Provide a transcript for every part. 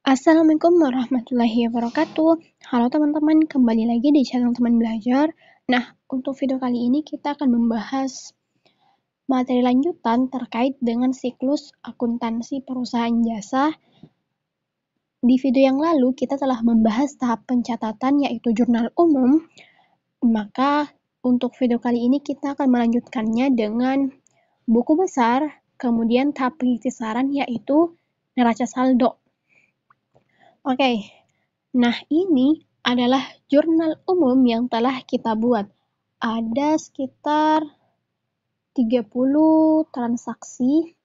Assalamualaikum warahmatullahi wabarakatuh. Halo teman-teman, kembali lagi di channel Teman Belajar. Nah, untuk video kali ini kita akan membahas materi lanjutan terkait dengan siklus akuntansi perusahaan jasa. Di video yang lalu kita telah membahas tahap pencatatan yaitu jurnal umum. Maka untuk video kali ini kita akan melanjutkannya dengan buku besar, kemudian tahap pengikhtisaran yaitu neraca saldo. Oke, nah ini adalah jurnal umum yang telah kita buat. Ada sekitar 30 transaksi.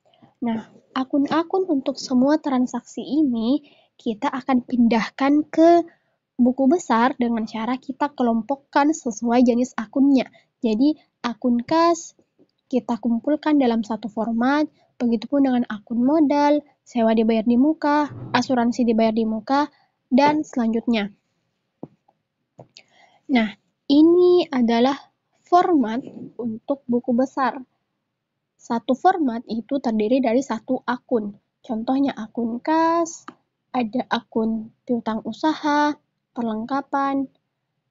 Nah, akun-akun untuk semua transaksi ini kita akan pindahkan ke buku besar dengan cara kita kelompokkan sesuai jenis akunnya. Jadi, akun kas kita kumpulkan dalam satu format, begitupun dengan akun modal, sewa dibayar di muka, asuransi dibayar di muka, dan selanjutnya. Nah, ini adalah format untuk buku besar. Satu format itu terdiri dari satu akun. Contohnya akun kas, ada akun piutang usaha, perlengkapan,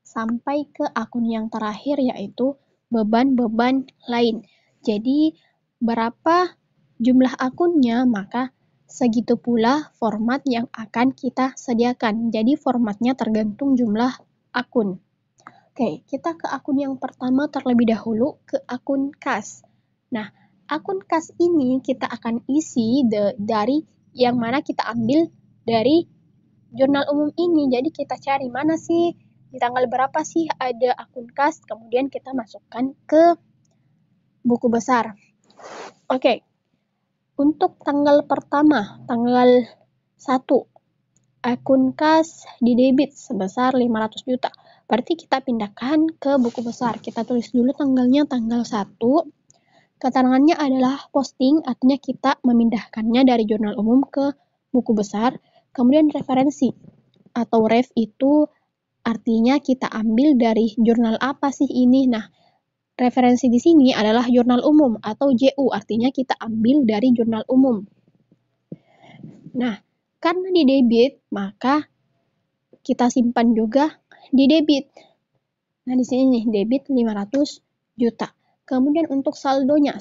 sampai ke akun yang terakhir yaitu beban-beban lain. Jadi, berapa jumlah akunnya, maka segitu pula format yang akan kita sediakan. Jadi, formatnya tergantung jumlah akun. Oke, kita ke akun yang pertama terlebih dahulu, ke akun kas. Nah, akun kas ini kita akan isi dari yang mana kita ambil dari jurnal umum ini. Jadi, kita cari mana sih, di tanggal berapa sih ada akun kas, kemudian kita masukkan ke buku besar. Oke, untuk tanggal pertama, tanggal 1, akun kas di debit sebesar 500 juta. Berarti kita pindahkan ke buku besar. Kita tulis dulu tanggalnya tanggal 1. Keterangannya adalah posting, artinya kita memindahkannya dari jurnal umum ke buku besar. Kemudian referensi atau ref itu artinya kita ambil dari jurnal apa sih ini. Nah, referensi di sini adalah jurnal umum atau JU, artinya kita ambil dari jurnal umum. Nah, karena di debit, maka kita simpan juga di debit. Nah, di sini nih, debit 500 juta. Kemudian untuk saldonya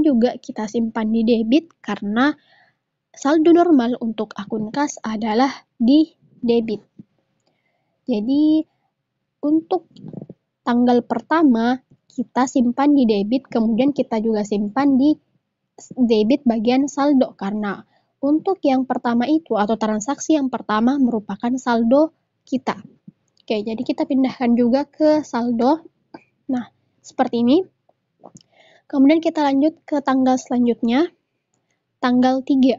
juga kita simpan di debit karena saldo normal untuk akun kas adalah di debit. Jadi, untuk tanggal pertama, kita simpan di debit, kemudian kita juga simpan di debit bagian saldo, karena untuk yang pertama itu atau transaksi yang pertama merupakan saldo kita. Oke, jadi kita pindahkan juga ke saldo. Nah, seperti ini. Kemudian kita lanjut ke tanggal selanjutnya, tanggal 3.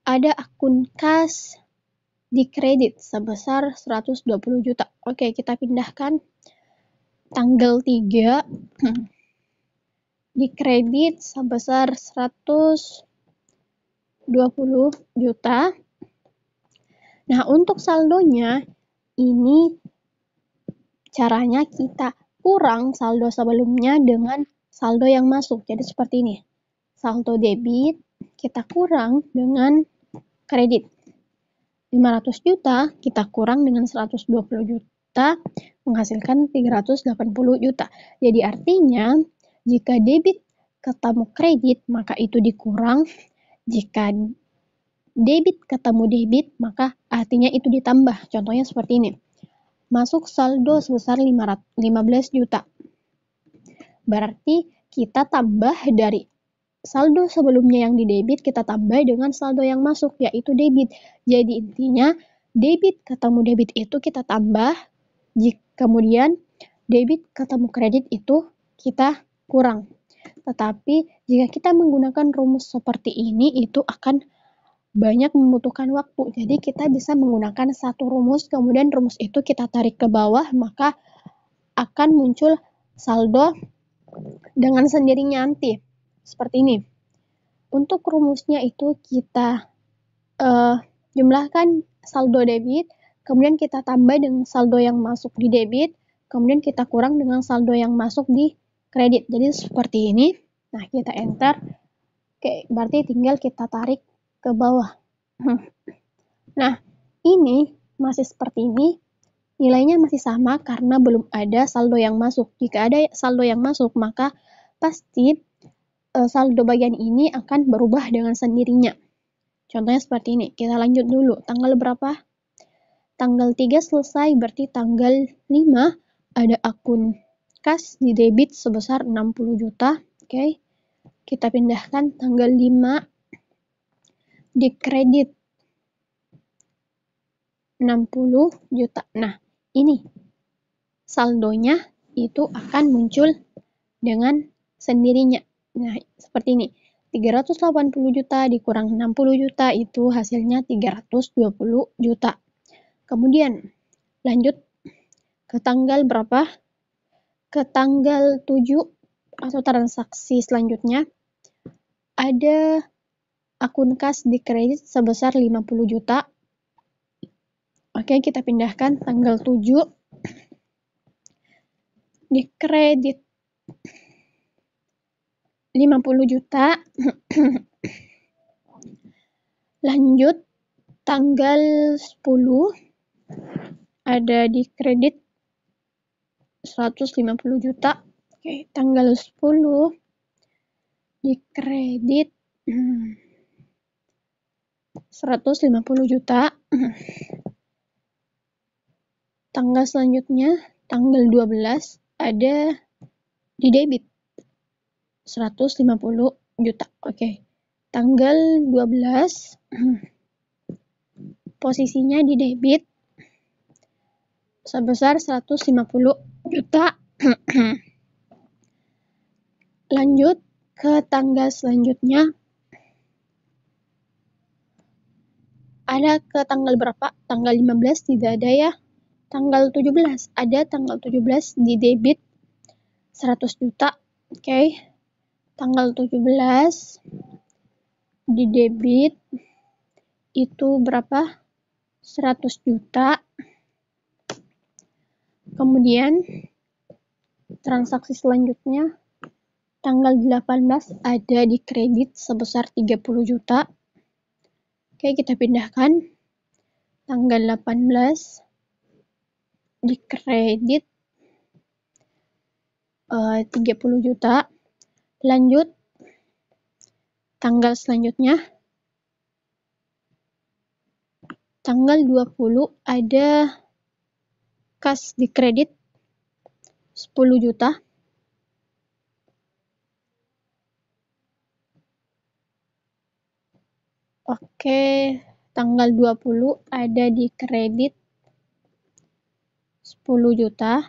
Ada akun kas di kredit sebesar 120 juta. Oke, kita pindahkan tanggal 3 di kredit sebesar 120 juta. Nah, untuk saldonya ini caranya kita kurang saldo sebelumnya dengan saldo yang masuk. Jadi seperti ini. Saldo debit kita kurang dengan kredit. 500 juta kita kurang dengan 120 juta menghasilkan 380 juta. Jadi artinya jika debit ketemu kredit maka itu dikurang. Jika debit ketemu debit maka artinya itu ditambah. Contohnya seperti ini. Masuk saldo sebesar 15 juta. Berarti kita tambah dari saldo sebelumnya yang di debit, kita tambah dengan saldo yang masuk, yaitu debit. Jadi intinya, debit ketemu debit itu kita tambah, kemudian debit ketemu kredit itu kita kurang. Tetapi jika kita menggunakan rumus seperti ini, itu akan banyak membutuhkan waktu. Jadi kita bisa menggunakan satu rumus, kemudian rumus itu kita tarik ke bawah, maka akan muncul saldo dengan sendirinya nanti. Seperti ini. Untuk rumusnya itu kita jumlahkan saldo debit, kemudian kita tambah dengan saldo yang masuk di debit, kemudian kita kurang dengan saldo yang masuk di kredit. Jadi seperti ini. Nah, kita enter. Oke, berarti tinggal kita tarik ke bawah. Nah, ini masih seperti ini, nilainya masih sama karena belum ada saldo yang masuk. Jika ada saldo yang masuk, maka pasti saldo bagian ini akan berubah dengan sendirinya. Contohnya seperti ini. Kita lanjut dulu. Tanggal berapa? Tanggal 3 selesai, berarti tanggal 5 ada akun kas di debit sebesar 60 juta. Oke. Kita pindahkan tanggal 5 di kredit 60 juta. Nah, ini saldonya itu akan muncul dengan sendirinya. Nah, seperti ini. 380 juta dikurang 60 juta itu hasilnya 320 juta. Kemudian lanjut ke tanggal berapa? Ke tanggal 7 atau transaksi selanjutnya ada akun kas di kredit sebesar 50 juta. Oke, kita pindahkan tanggal 7 di kredit 50 juta. Lanjut tanggal 10 ada di kredit 150 juta. Oke, tanggal 10 di kredit 150 juta. Tanggal selanjutnya, tanggal 12 ada di debit 150 juta. Oke. Tanggal 12 posisinya di debit sebesar 150 juta. Lanjut ke tanggal selanjutnya. Ada ke tanggal berapa? Tanggal 15 tidak ada ya. Tanggal 17 ada, tanggal 17 di debit 100 juta. Oke. Tanggal 17 di debit itu berapa? 100 juta. Kemudian transaksi selanjutnya tanggal 18 ada di kredit sebesar 30 juta. Oke, kita pindahkan tanggal 18 di kredit 30 juta. Lanjut tanggal selanjutnya tanggal 20 ada kas di kredit 10 juta. Oke, tanggal 20 ada di kredit 10 juta.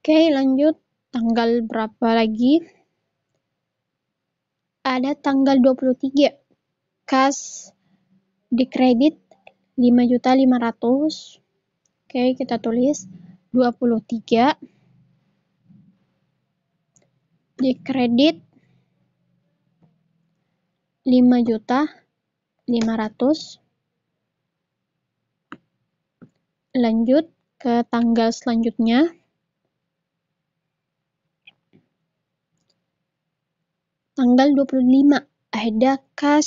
Oke, lanjut tanggal berapa lagi? Ada tanggal 23 kas di kredit 5.500.000. Oke, kita tulis 23 di kredit 5.500.000. Lanjut ke tanggal selanjutnya. Tanggal 25 ada kas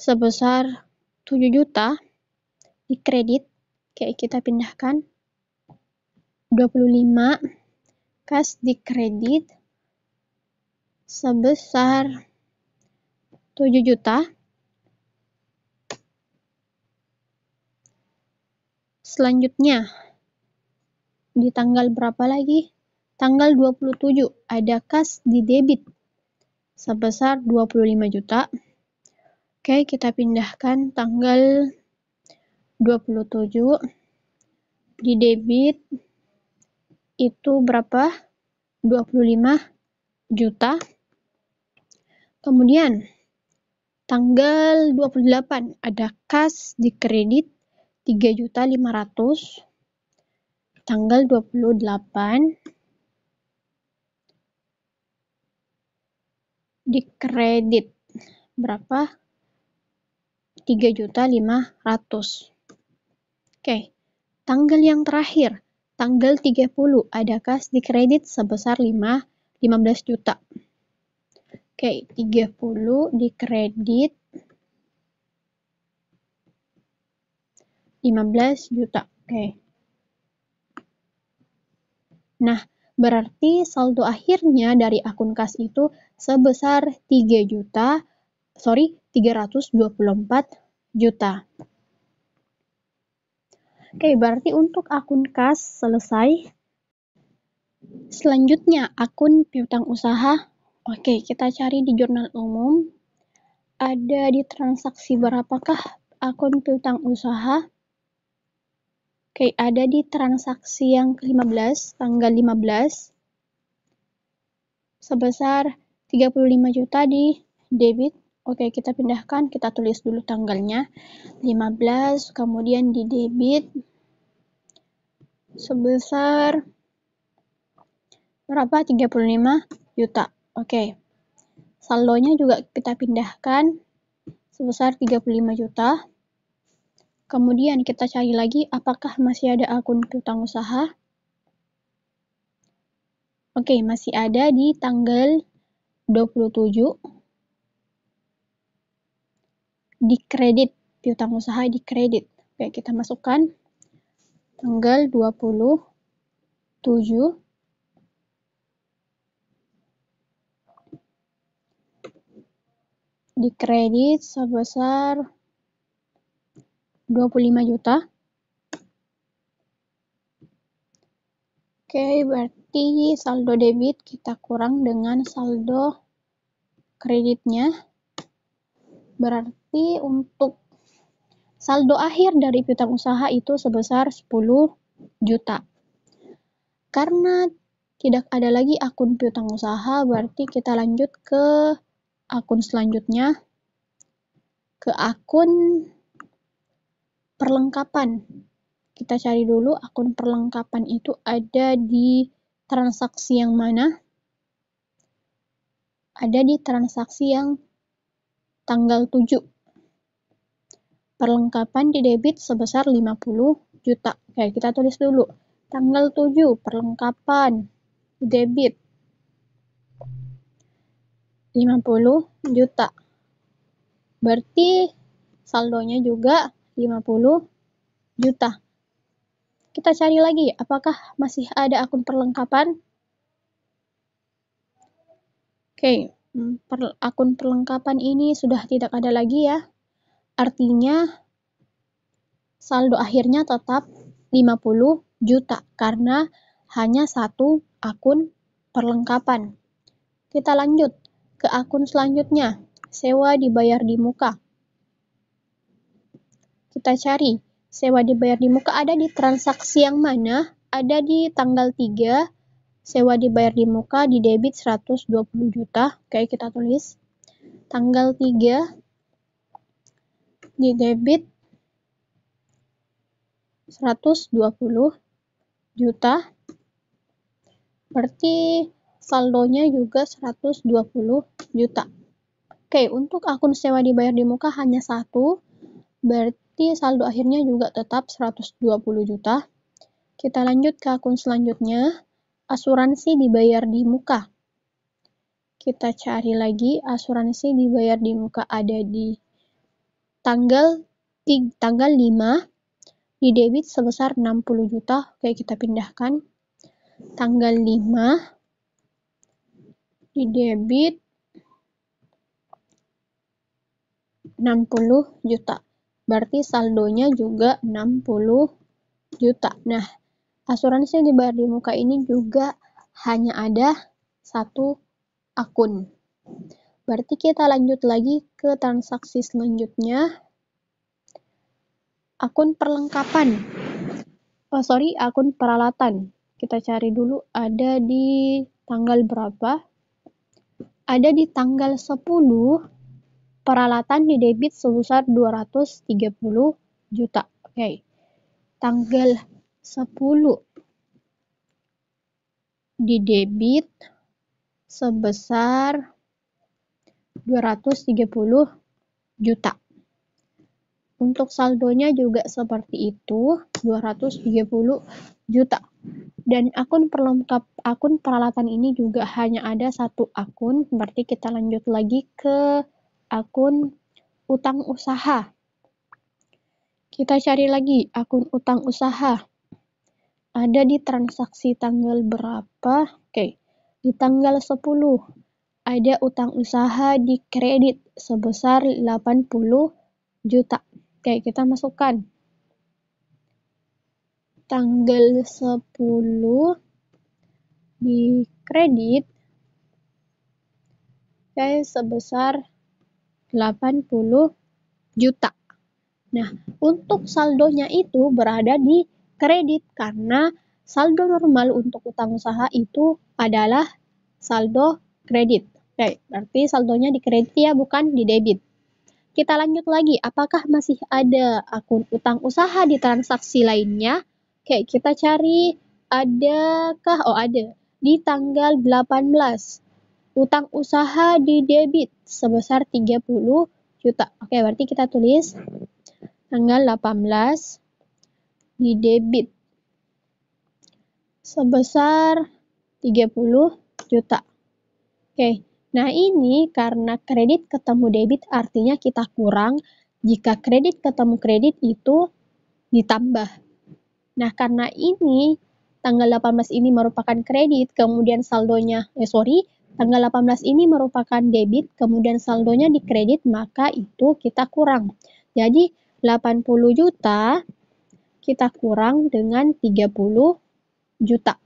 sebesar 7 juta di kredit. Oke, kita pindahkan 25 kas di kredit sebesar 7 juta. Selanjutnya di tanggal berapa lagi? Tanggal 27 ada kas di debit sebesar 25 juta. Oke, kita pindahkan tanggal 27 di debit itu berapa? 25 juta. Kemudian tanggal 28 ada kas di kredit 3.500.000. Tanggal 28 di kredit berapa? 3.500.000. Oke, tanggal yang terakhir, Tanggal 30 ada kas di kredit sebesar 15 juta. Oke, 30 di kredit 15 juta. Oke. Nah, berarti saldo akhirnya dari akun kas itu sebesar 324 juta. Oke, berarti untuk akun kas selesai. Selanjutnya, akun piutang usaha. Oke, kita cari di jurnal umum. Ada di transaksi berapakah akun piutang usaha? Oke, ada di transaksi yang ke-15, tanggal 15. Sebesar 35 juta di debit. Oke, kita pindahkan, kita tulis dulu tanggalnya. 15, kemudian di debit. Sebesar berapa? 35 juta. Oke. Saldonya juga kita pindahkan sebesar 35 juta. Kemudian kita cari lagi apakah masih ada akun piutang usaha. Oke, masih ada di tanggal 27 di kredit, piutang usaha di kredit. Oke, kita masukkan tanggal 27 di kredit sebesar 25 juta. Oke, berarti saldo debit kita kurang dengan saldo kreditnya. Berarti untuk saldo akhir dari piutang usaha itu sebesar 10 juta. Karena tidak ada lagi akun piutang usaha, berarti kita lanjut ke akun selanjutnya, ke akun perlengkapan. Kita cari dulu akun perlengkapan itu ada di transaksi yang mana? Ada di transaksi yang tanggal 7. Perlengkapan di debit sebesar 50 juta. Oke, kita tulis dulu. Tanggal 7, perlengkapan di debit 50 juta. Berarti saldonya juga 50 juta. Kita cari lagi, apakah masih ada akun perlengkapan? Oke, akun perlengkapan ini sudah tidak ada lagi ya. Artinya saldo akhirnya tetap 50 juta karena hanya satu akun perlengkapan. Kita lanjut ke akun selanjutnya, sewa dibayar di muka. Kita cari, sewa dibayar di muka ada di transaksi yang mana? Ada di tanggal 3, sewa dibayar di muka di debit 120 juta. Oke, kita tulis. Tanggal 3 di debit 120 juta. Berarti saldonya juga 120 juta. Oke, untuk akun sewa dibayar di muka hanya satu. Berarti saldo akhirnya juga tetap 120 juta. Kita lanjut ke akun selanjutnya, asuransi dibayar di muka. Kita cari lagi, asuransi dibayar di muka ada di tanggal 5, di debit sebesar 60 juta. Oke, kita pindahkan. Tanggal 5, di debit 60 juta. Berarti saldonya juga 60 juta. Nah, asuransi dibayar di muka ini juga hanya ada satu akun. Berarti kita lanjut lagi ke transaksi selanjutnya. Akun perlengkapan. Akun peralatan. Kita cari dulu ada di tanggal berapa. Ada di tanggal 10, peralatan di debit sebesar 230 juta. Oke. Tanggal 10 di debit sebesar 230 juta. Untuk saldonya juga seperti itu, 230 juta. Dan akun pelengkap akun peralatan ini juga hanya ada satu akun, berarti kita lanjut lagi ke akun utang usaha. Kita cari lagi akun utang usaha. Ada di transaksi tanggal berapa? Oke, di tanggal 10. Ada utang usaha di kredit sebesar 80 juta. Oke, kita masukkan. Tanggal 10 di kredit sebesar 80 juta. Nah, untuk saldonya itu berada di kredit karena saldo normal untuk utang usaha itu adalah saldo kredit. Oke, berarti saldonya di kredit ya, bukan di debit. Kita lanjut lagi, apakah masih ada akun utang usaha di transaksi lainnya? Oke, kita cari, adakah? Oh, ada. Di tanggal 18, utang usaha di debit sebesar 30 juta. Oke, berarti kita tulis tanggal 18 di debit sebesar 30 juta. Oke. Nah, ini karena kredit ketemu debit artinya kita kurang. Jika kredit ketemu kredit itu ditambah. Nah, karena ini tanggal 18 ini merupakan kredit, kemudian saldonya, tanggal 18 ini merupakan debit, kemudian saldonya di kredit, maka itu kita kurang. Jadi, 80 juta kita kurang dengan 30 juta.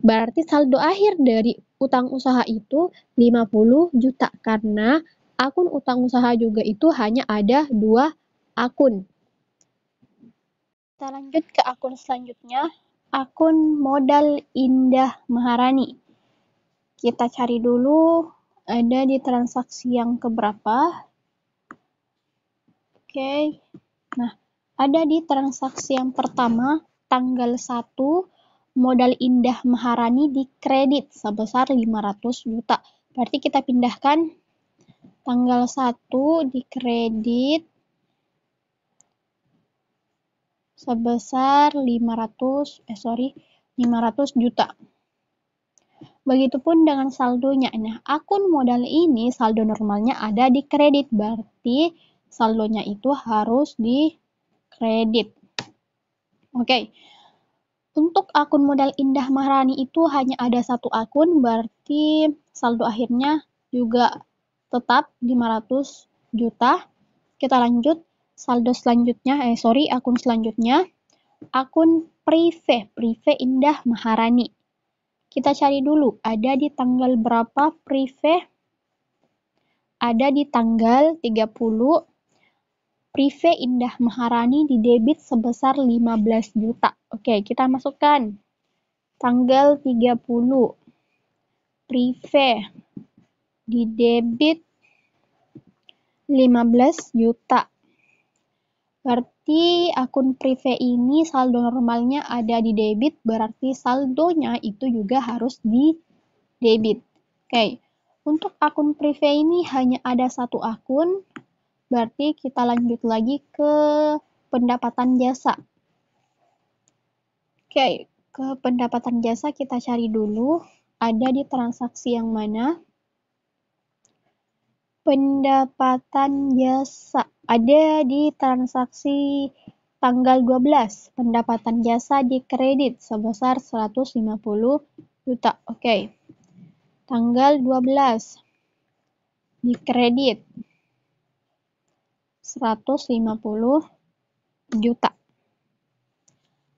Berarti saldo akhir dari utang usaha itu 50 juta karena akun utang usaha juga itu hanya ada 2 akun. Kita lanjut ke akun selanjutnya, akun modal Indah Maharani. Kita cari dulu ada di transaksi yang keberapa. Oke. Nah, ada di transaksi yang pertama tanggal 1 modal Indah Maharani di kredit sebesar 500 juta. Berarti kita pindahkan tanggal 1 di kredit sebesar 500 juta. Begitupun dengan saldonya. Nah, akun modal ini saldo normalnya ada di kredit, berarti saldonya itu harus di kredit. Oke. Untuk akun modal Indah Maharani itu hanya ada satu akun, berarti saldo akhirnya juga tetap 500 juta. Kita lanjut, akun selanjutnya, akun Prive Indah Maharani. Kita cari dulu, ada di tanggal berapa Prive? Ada di tanggal 30. Prive Indah Maharani di debit sebesar 15 juta. Oke, kita masukkan. Tanggal 30. Prive di debit 15 juta. Berarti akun Prive ini saldo normalnya ada di debit, berarti saldonya itu juga harus di debit. Oke, untuk akun Prive ini hanya ada satu akun, berarti kita lanjut lagi ke pendapatan jasa. Oke, ke pendapatan jasa kita cari dulu, ada di transaksi yang mana? Pendapatan jasa ada di transaksi tanggal 12, pendapatan jasa di kredit sebesar 150 juta. Oke. Tanggal 12 di kredit 150 juta.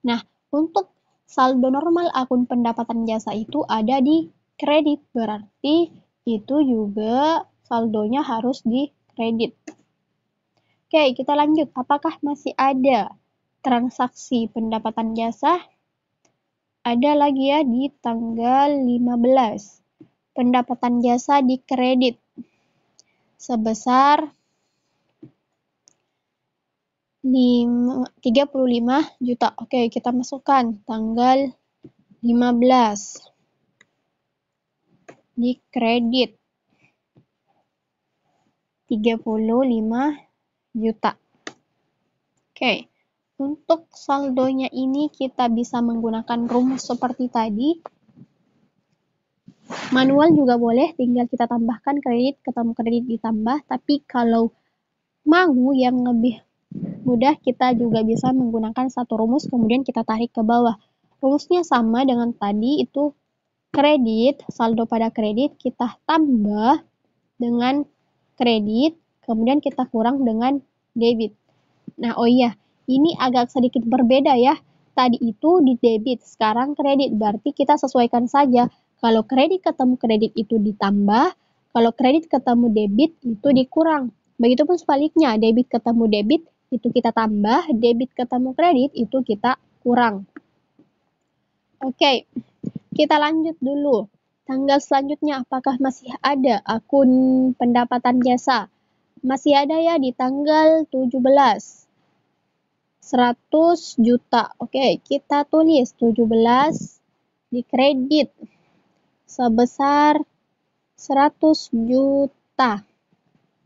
Nah, untuk saldo normal akun pendapatan jasa itu ada di kredit, berarti itu juga saldonya harus di kredit. Oke, kita lanjut. Apakah masih ada transaksi pendapatan jasa? Ada lagi ya di tanggal 15. Pendapatan jasa di kredit sebesar 35 juta. Oke, kita masukkan tanggal 15 di kredit 35 juta. Oke, Untuk saldonya ini kita bisa menggunakan rumus seperti tadi. Manual juga boleh, tinggal kita tambahkan kredit, ketemu kredit ditambah. Tapi kalau mau yang lebih mudah, kita juga bisa menggunakan satu rumus, kemudian kita tarik ke bawah. Rumusnya sama dengan tadi, itu kredit, saldo pada kredit, kita tambah dengan kredit, kemudian kita kurang dengan debit. Nah, oh iya, ini agak sedikit berbeda ya. Tadi itu di debit, sekarang kredit. Berarti kita sesuaikan saja. Kalau kredit ketemu kredit itu ditambah, kalau kredit ketemu debit itu dikurang. Begitupun sebaliknya, debit ketemu debit itu kita tambah, debit ketemu kredit itu kita kurang. Oke, kita lanjut dulu. Tanggal selanjutnya, apakah masih ada akun pendapatan jasa? Masih ada ya di tanggal 17. 100 juta. Oke, kita tulis 17 di kredit sebesar 100 juta.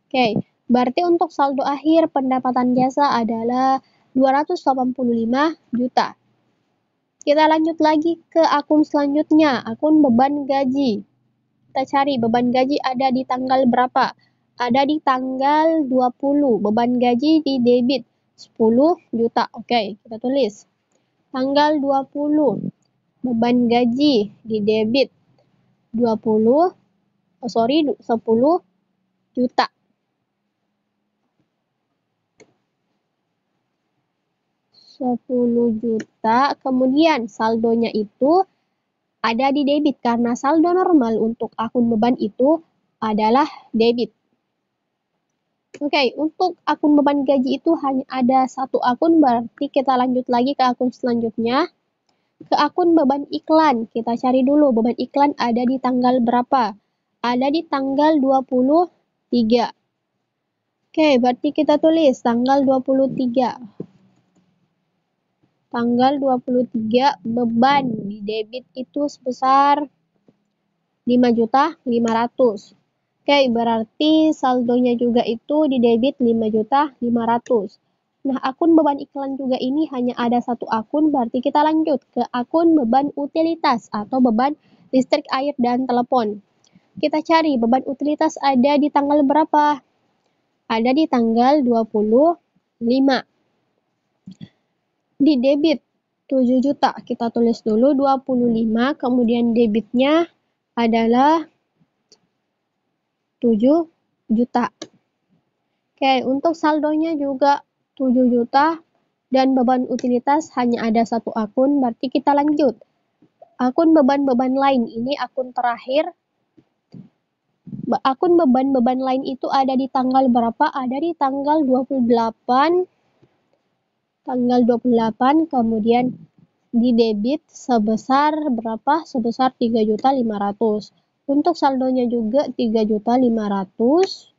Oke, berarti untuk saldo akhir pendapatan jasa adalah 285 juta. Kita lanjut lagi ke akun selanjutnya, akun beban gaji. Kita cari beban gaji ada di tanggal berapa? Ada di tanggal 20. Beban gaji di debit 10 juta. Oke, kita tulis. Tanggal 20. Beban gaji di debit 10 juta. Kemudian saldonya itu ada di debit karena saldo normal untuk akun beban itu adalah debit. Oke, untuk akun beban gaji itu hanya ada satu akun, berarti kita lanjut lagi ke akun selanjutnya. Ke akun beban iklan, kita cari dulu beban iklan ada di tanggal berapa? Ada di tanggal 23. Oke, berarti kita tulis tanggal 23. Tanggal 23 beban di debit itu sebesar 5.500.000. Oke, berarti saldonya juga itu di debit 5.500.000. Nah, akun beban iklan juga ini hanya ada satu akun, berarti kita lanjut ke akun beban utilitas atau beban listrik, air, dan telepon. Kita cari beban utilitas ada di tanggal berapa? Ada di tanggal 25. Di debit 7 juta, kita tulis dulu 25, kemudian debitnya adalah 7 juta. Oke, untuk saldonya juga 7 juta dan beban utilitas hanya ada satu akun, berarti kita lanjut. Akun beban-beban lain, ini akun terakhir. Akun beban-beban lain itu ada di tanggal berapa? Ada di tanggal 28. Tanggal 28, kemudian di debit sebesar berapa? Sebesar 3.500.000. Untuk saldonya juga 3.500.000.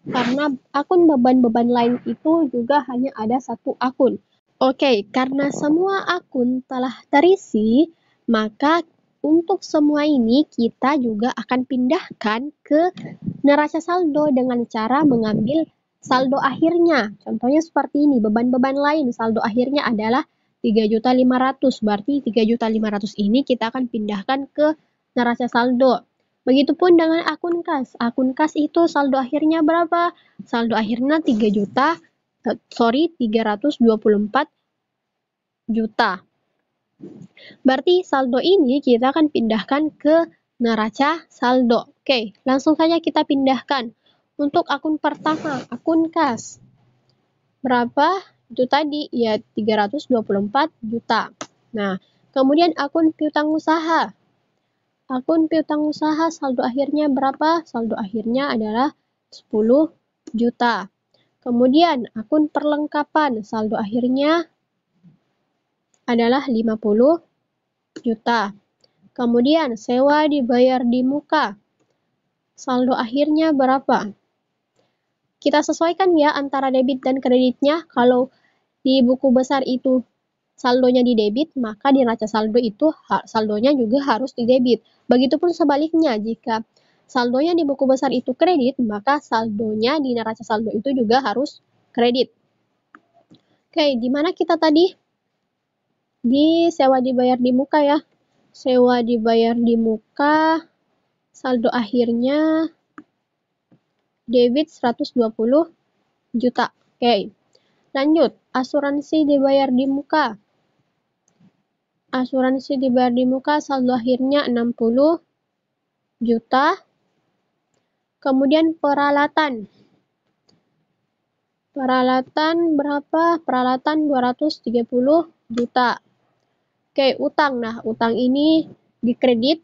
Karena akun beban-beban lain itu juga hanya ada satu akun. Oke, karena semua akun telah terisi, maka untuk semua ini kita juga akan pindahkan ke neraca saldo dengan cara mengambil saldo akhirnya. Contohnya seperti ini, beban-beban lain saldo akhirnya adalah 3.500.000, berarti 3.500.000 ini kita akan pindahkan ke neraca saldo. Begitupun dengan akun kas. Akun kas itu saldo akhirnya berapa? Saldo akhirnya 324 juta. Berarti saldo ini kita akan pindahkan ke neraca saldo. Oke, langsung saja kita pindahkan. Untuk akun pertama, akun kas. Berapa? Itu tadi, ya 324 juta. Nah, kemudian akun piutang usaha. Akun piutang usaha saldo akhirnya berapa? Saldo akhirnya adalah 10 juta. Kemudian akun perlengkapan saldo akhirnya adalah 50 juta. Kemudian sewa dibayar di muka. Saldo akhirnya berapa? Kita sesuaikan ya antara debit dan kreditnya. Kalau di buku besar itu saldonya di debit, maka di neraca saldo itu saldonya juga harus di debit. Begitupun sebaliknya, jika saldonya di buku besar itu kredit, maka saldonya di neraca saldo itu juga harus kredit. Oke, di mana kita tadi? Di sewa dibayar di muka ya. Sewa dibayar di muka, saldo akhirnya debit 120 juta. Oke, lanjut. Asuransi dibayar di muka. Asuransi dibayar di muka, saldo akhirnya 60 juta. Kemudian peralatan. Peralatan berapa? Peralatan 230 juta. Oke, utang. Nah, utang ini dikredit.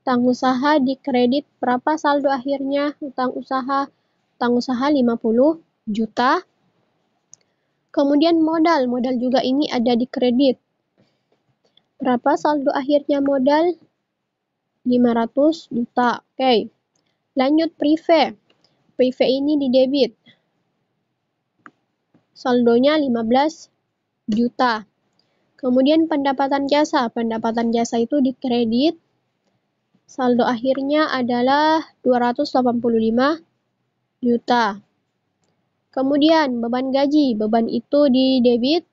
Utang usaha dikredit berapa saldo akhirnya? Utang usaha 50 juta. Kemudian modal juga ini ada dikredit. Berapa saldo akhirnya modal? 500 juta. Oke. Lanjut prive. Prive ini di debit. Saldonya 15 juta. Kemudian pendapatan jasa. Pendapatan jasa itu dikredit. Saldo akhirnya adalah 285 juta. Kemudian beban gaji. Beban itu di debit.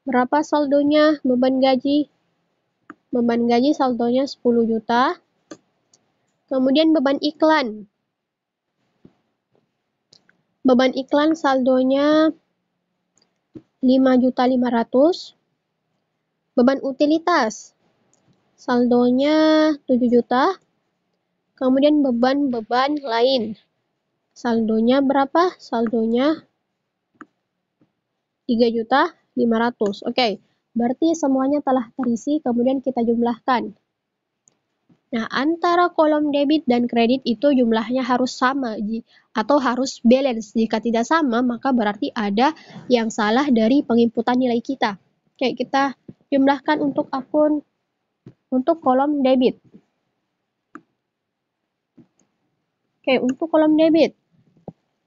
Berapa saldonya beban gaji? Beban gaji saldonya 10 juta. Kemudian beban iklan. Beban iklan saldonya 5.500.000. Beban utilitas saldonya 7 juta. Kemudian beban-beban lain. Saldonya berapa? Saldonya 3.500.000. Oke, berarti semuanya telah terisi, kemudian kita jumlahkan. Nah, antara kolom debit dan kredit itu jumlahnya harus sama atau harus balance. Jika tidak sama, maka berarti ada yang salah dari penginputan nilai kita. Oke, kita jumlahkan untuk kolom debit. Oke, untuk kolom debit,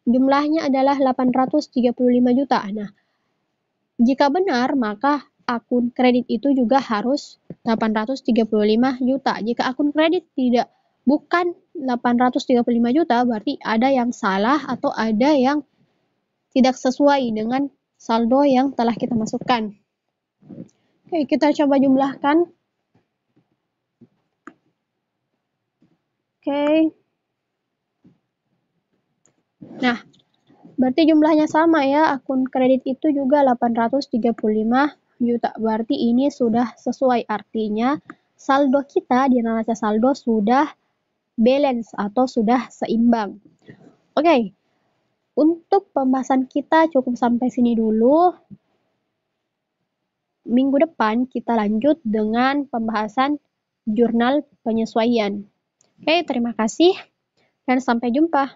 jumlahnya adalah 835 juta. Nah, jika benar, maka akun kredit itu juga harus 835 juta. Jika akun kredit bukan 835 juta, berarti ada yang salah atau ada yang tidak sesuai dengan saldo yang telah kita masukkan. Oke, kita coba jumlahkan. Oke. Nah, berarti jumlahnya sama ya, akun kredit itu juga 835 juta. Berarti ini sudah sesuai, artinya saldo kita di neraca saldo sudah balance atau sudah seimbang. Oke, untuk pembahasan kita cukup sampai sini dulu. Minggu depan kita lanjut dengan pembahasan jurnal penyesuaian. Oke, terima kasih dan sampai jumpa.